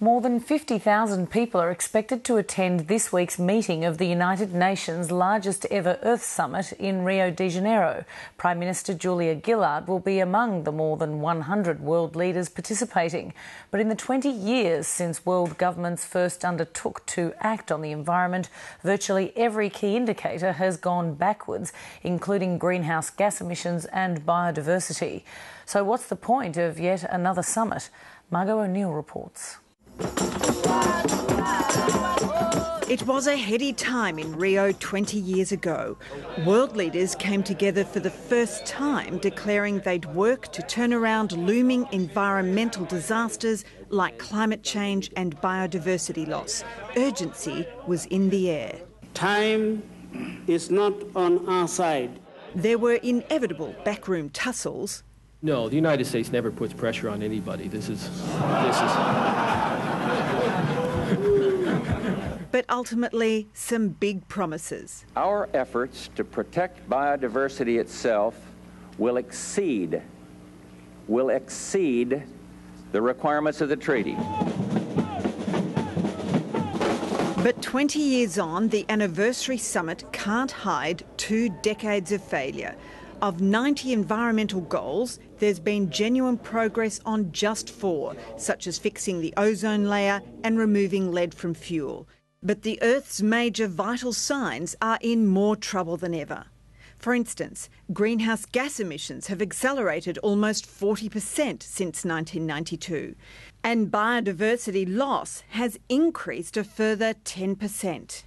More than 50,000 people are expected to attend this week's meeting of the United Nations' largest ever Earth Summit in Rio de Janeiro. Prime Minister Julia Gillard will be among the more than 100 world leaders participating. But in the 20 years since world governments first undertook to act on the environment, virtually every key indicator has gone backwards, including greenhouse gas emissions and biodiversity. So what's the point of yet another summit? Margot O'Neill reports. It was a heady time in Rio 20 years ago. World leaders came together for the first time, declaring they'd work to turn around looming environmental disasters like climate change and biodiversity loss. Urgency was in the air. Time is not on our side. There were inevitable backroom tussles. No, the United States never puts pressure on anybody. This is. But ultimately, some big promises. Our efforts to protect biodiversity itself will exceed the requirements of the treaty. But 20 years on, the anniversary summit can't hide 2 decades of failure. Of 90 environmental goals, there's been genuine progress on just 4, such as fixing the ozone layer and removing lead from fuel. But the Earth's major vital signs are in more trouble than ever. For instance, greenhouse gas emissions have accelerated almost 40% since 1992, and biodiversity loss has increased a further 10%.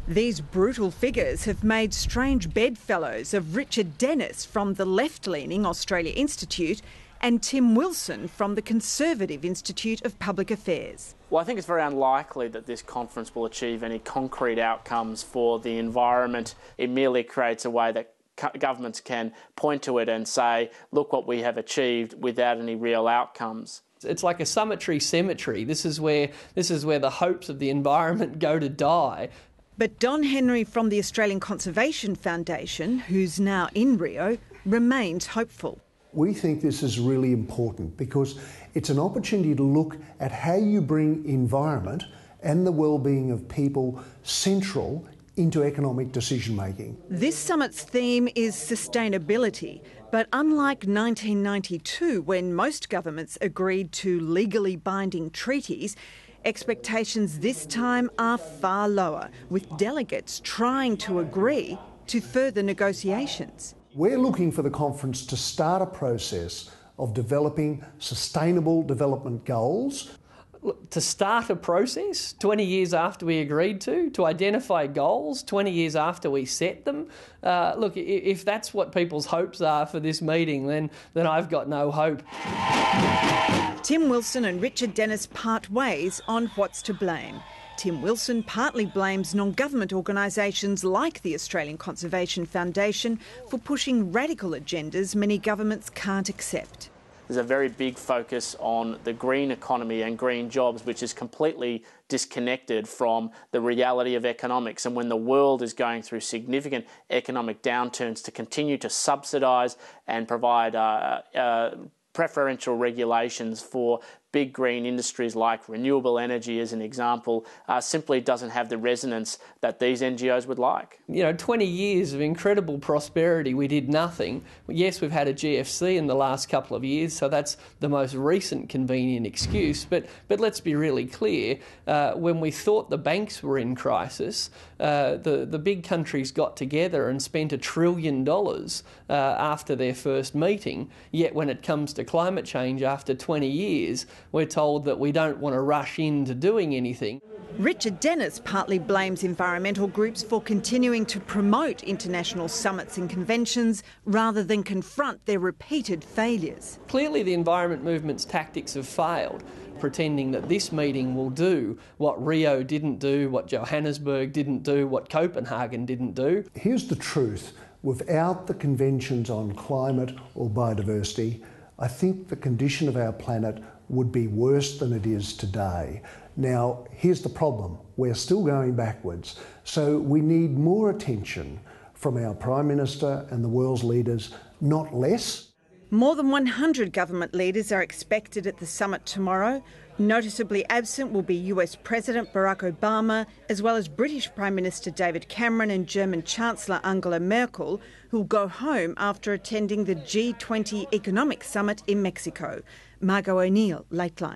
These brutal figures have made strange bedfellows of Richard Dennis from the left-leaning Australia Institute and Tim Wilson from the Conservative Institute of Public Affairs. Well, I think it's very unlikely that this conference will achieve any concrete outcomes for the environment. It merely creates a way that governments can point to it and say, look what we have achieved, without any real outcomes. It's like a cemetery. This is where the hopes of the environment go to die. But Don Henry from the Australian Conservation Foundation, who's now in Rio, remains hopeful. We think this is really important because it's an opportunity to look at how you bring environment and the well-being of people central into economic decision-making. This summit's theme is sustainability, but unlike 1992, when most governments agreed to legally binding treaties, expectations this time are far lower, with delegates trying to agree to further negotiations. We're looking for the conference to start a process of developing sustainable development goals. To start a process 20 years after we agreed to identify goals 20 years after we set them. Look, if that's what people's hopes are for this meeting, then I've got no hope. Tim Wilson and Richard Dennis part ways on what's to blame. Tim Wilson partly blames non-government organisations like the Australian Conservation Foundation for pushing radical agendas many governments can't accept. There's a very big focus on the green economy and green jobs, which is completely disconnected from the reality of economics. And when the world is going through significant economic downturns, to continue to subsidise and provide preferential regulations for big green industries like renewable energy, as an example, simply doesn't have the resonance that these NGOs would like. 20 years of incredible prosperity, we did nothing. Yes, we've had a GFC in the last couple of years, so that's the most recent convenient excuse. But let's be really clear, when we thought the banks were in crisis, the big countries got together and spent $1 trillion after their first meeting. Yet when it comes to climate change after 20 years, we're told that we don't want to rush into doing anything. Richard Dennis partly blames environmental groups for continuing to promote international summits and conventions rather than confront their repeated failures. Clearly the environment movement's tactics have failed, pretending that this meeting will do what Rio didn't do, what Johannesburg didn't do, what Copenhagen didn't do. Here's the truth. Without the conventions on climate or biodiversity, I think the condition of our planet would be worse than it is today. Now, here's the problem. We're still going backwards. So we need more attention from our Prime Minister and the world's leaders, not less. More than 100 government leaders are expected at the summit tomorrow. Noticeably absent will be US President Barack Obama, as well as British Prime Minister David Cameron and German Chancellor Angela Merkel, who will go home after attending the G20 Economic Summit in Mexico. Margot O'Neill, Lateline.